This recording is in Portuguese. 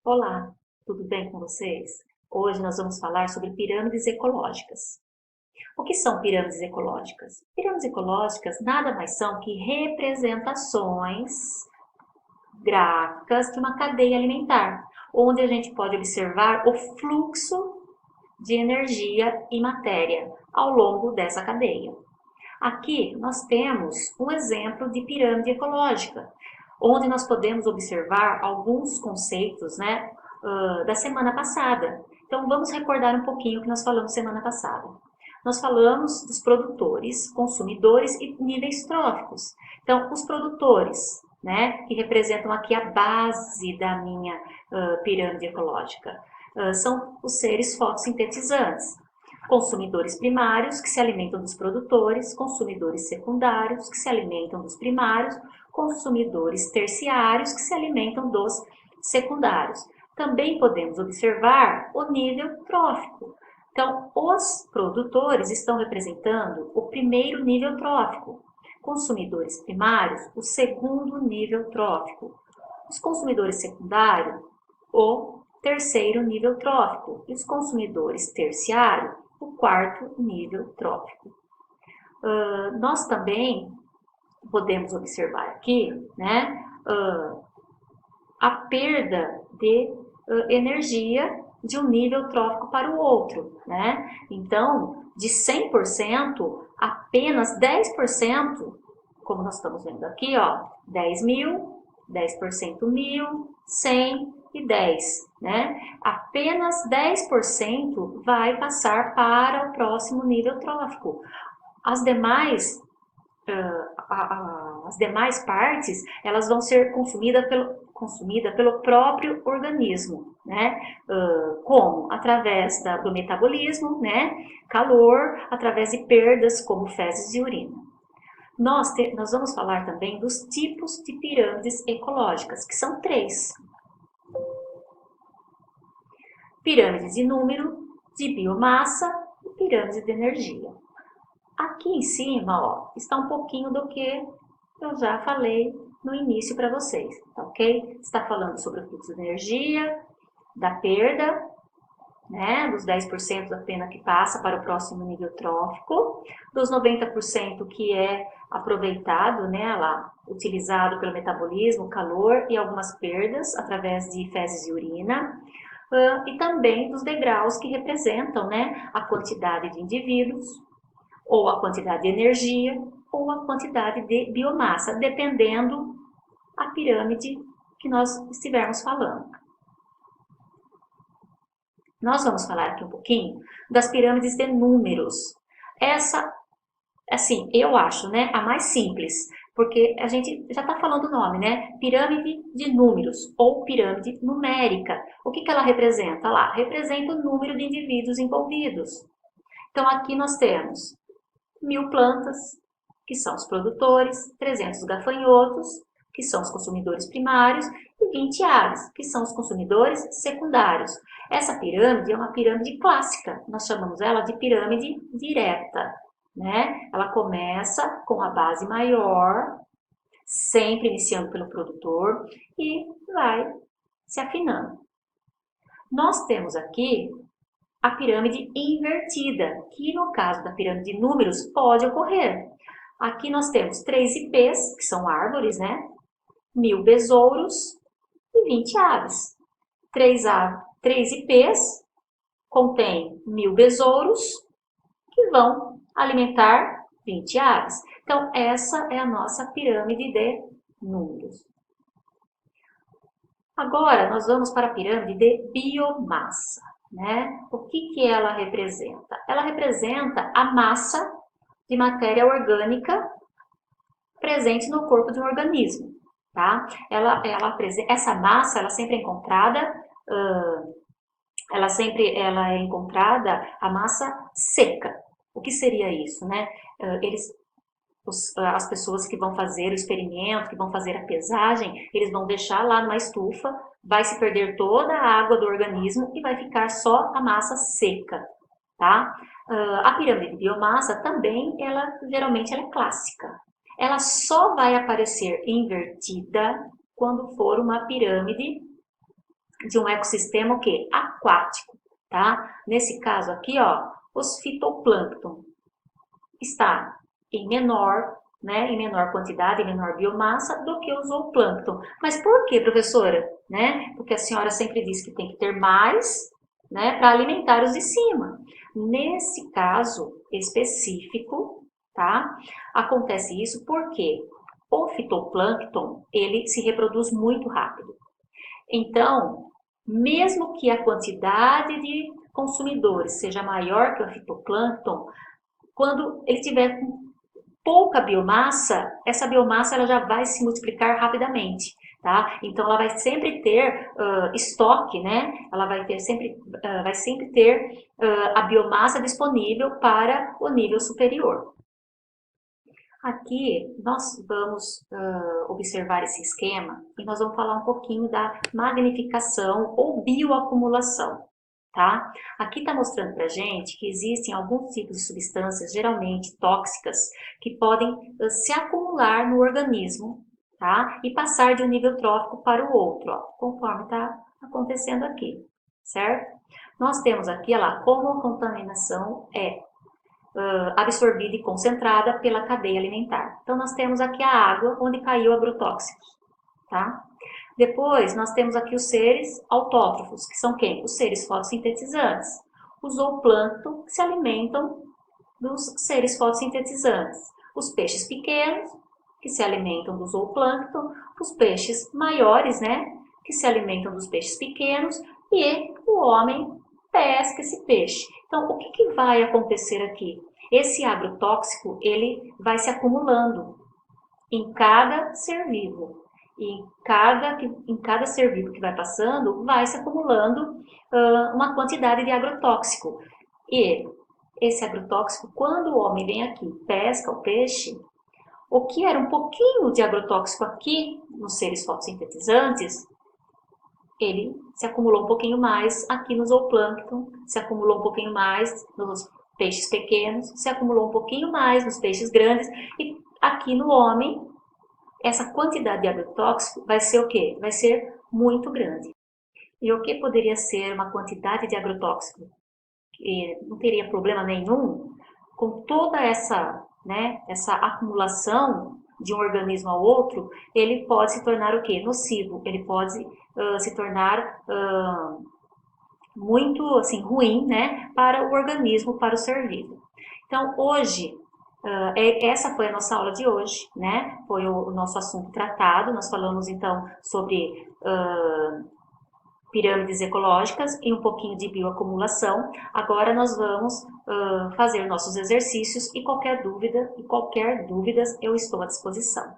Olá, tudo bem com vocês? Hoje nós vamos falar sobre pirâmides ecológicas. O que são pirâmides ecológicas? Pirâmides ecológicas nada mais são que representações gráficas de uma cadeia alimentar, onde a gente pode observar o fluxo de energia e matéria ao longo dessa cadeia. Aqui nós temos um exemplo de pirâmide ecológica, onde nós podemos observar alguns conceitos, né, da semana passada. Então vamos recordar um pouquinho o que nós falamos semana passada. Nós falamos dos produtores, consumidores e níveis tróficos. Então, os produtores, né, que representam aqui a base da minha pirâmide ecológica, são os seres fotossintetizantes. Consumidores primários, que se alimentam dos produtores, consumidores secundários, que se alimentam dos primários, consumidores terciários, que se alimentam dos secundários. Também podemos observar o nível trófico. Então, os produtores estão representando o primeiro nível trófico, consumidores primários, o segundo nível trófico, os consumidores secundários, o terceiro nível trófico, e os consumidores terciários, o quarto nível trófico. Nós também podemos observar aqui, né, a perda de energia de um nível trófico para o outro, né? Então, de 100%, apenas 10%, como nós estamos vendo aqui, ó, 10 mil, 10% 1.000, 100 e 10, né? Apenas 10% vai passar para o próximo nível trófico. As demais as demais partes, elas vão ser consumida pelo próprio organismo, né? Como? Através do metabolismo, né? Calor, através de perdas como fezes e urina. Nós vamos falar também dos tipos de pirâmides ecológicas, que são 3. Pirâmide de número, de biomassa e pirâmide de energia. Aqui em cima, ó, está um pouquinho do que eu já falei no início para vocês, tá ok? Está falando sobre o fluxo de energia, da perda, né, dos 10% da pena que passa para o próximo nível trófico, dos 90% que é aproveitado, né, lá, utilizado pelo metabolismo, calor e algumas perdas através de fezes e urina, e também dos degraus que representam, né, a quantidade de indivíduos, ou a quantidade de energia, ou a quantidade de biomassa, dependendo a pirâmide que nós estivermos falando. Nós vamos falar aqui um pouquinho das pirâmides de números. Essa, assim, eu acho, né, a mais simples, porque a gente já está falando o nome, né? Pirâmide de números ou pirâmide numérica. O que ela representa? Lá, representa o número de indivíduos envolvidos. Então, aqui nós temos 1.000 plantas, que são os produtores, 300 gafanhotos, que são os consumidores primários, e 20 aves, que são os consumidores secundários. Essa pirâmide é uma pirâmide clássica, nós chamamos ela de pirâmide direta, né? Ela começa com a base maior, sempre iniciando pelo produtor, e vai se afinando. Nós temos aqui a pirâmide invertida, que no caso da pirâmide de números pode ocorrer. Aqui nós temos 3 ipês, que são árvores, né? 1.000 besouros e 20 aves. 3 ipês contém 1.000 besouros que vão alimentar 20 aves. Então, essa é a nossa pirâmide de números. Agora, nós vamos para a pirâmide de biomassa. Né? O que ela representa? Ela representa a massa de matéria orgânica presente no corpo de um organismo. Tá? Essa massa ela sempre é encontrada, ela é encontrada a massa seca. O que seria isso? Né? As pessoas que vão fazer o experimento, que vão fazer a pesagem, eles vão deixar lá numa estufa, vai se perder toda a água do organismo e vai ficar só a massa seca, tá? A pirâmide de biomassa também, geralmente ela é clássica. Ela só vai aparecer invertida quando for uma pirâmide de um ecossistema o quê? Aquático, tá? Nesse caso aqui, ó, os fitoplâncton está em menor, né, em menor quantidade, em menor biomassa do que o zooplâncton. Mas por que, professora? Né? Porque a senhora sempre diz que tem que ter mais, né, para alimentar os de cima. Nesse caso específico, tá? Acontece isso porque o fitoplâncton, ele se reproduz muito rápido. Então, mesmo que a quantidade de consumidores seja maior que o fitoplâncton, quando ele tiver pouca biomassa, essa biomassa ela já vai se multiplicar rapidamente, tá? Então ela vai sempre ter estoque, né? Ela vai ter sempre, vai sempre ter a biomassa disponível para o nível superior. Aqui nós vamos observar esse esquema e nós vamos falar um pouquinho da magnificação ou bioacumulação. Tá? Aqui está mostrando para a gente que existem alguns tipos de substâncias, geralmente tóxicas, que podem se acumular no organismo, tá? E passar de um nível trófico para o outro, ó, conforme está acontecendo aqui, certo? Nós temos aqui, olha lá, como a contaminação é absorvida e concentrada pela cadeia alimentar. Então, nós temos aqui a água onde caiu agrotóxicos, tá? Depois, nós temos aqui os seres autótrofos, que são quem? Os seres fotossintetizantes. Os zooplâncton, que se alimentam dos seres fotossintetizantes. Os peixes pequenos, que se alimentam do zooplâncton. Os peixes maiores, né? Que se alimentam dos peixes pequenos. E o homem pesca esse peixe. Então, o que vai acontecer aqui? Esse agrotóxico, ele vai se acumulando em cada ser vivo. E em cada ser vivo que vai passando, vai se acumulando uma quantidade de agrotóxico. E esse agrotóxico, quando o homem vem aqui e pesca o peixe, o que era um pouquinho de agrotóxico aqui nos seres fotossintetizantes, ele se acumulou um pouquinho mais aqui no zooplâncton, se acumulou um pouquinho mais nos peixes pequenos, se acumulou um pouquinho mais nos peixes grandes e aqui no homem essa quantidade de agrotóxico vai ser o quê? Vai ser muito grande. E o que poderia ser uma quantidade de agrotóxico? Que não teria problema nenhum com toda essa, né, essa acumulação de um organismo ao outro, ele pode se tornar o quê? Nocivo. Ele pode se tornar muito assim ruim, né, para o organismo, para o ser vivo. Então, hoje essa foi a nossa aula de hoje, né? Foi o nosso assunto tratado. Nós falamos então sobre pirâmides ecológicas e um pouquinho de bioacumulação. Agora nós vamos fazer nossos exercícios e qualquer dúvida eu estou à disposição.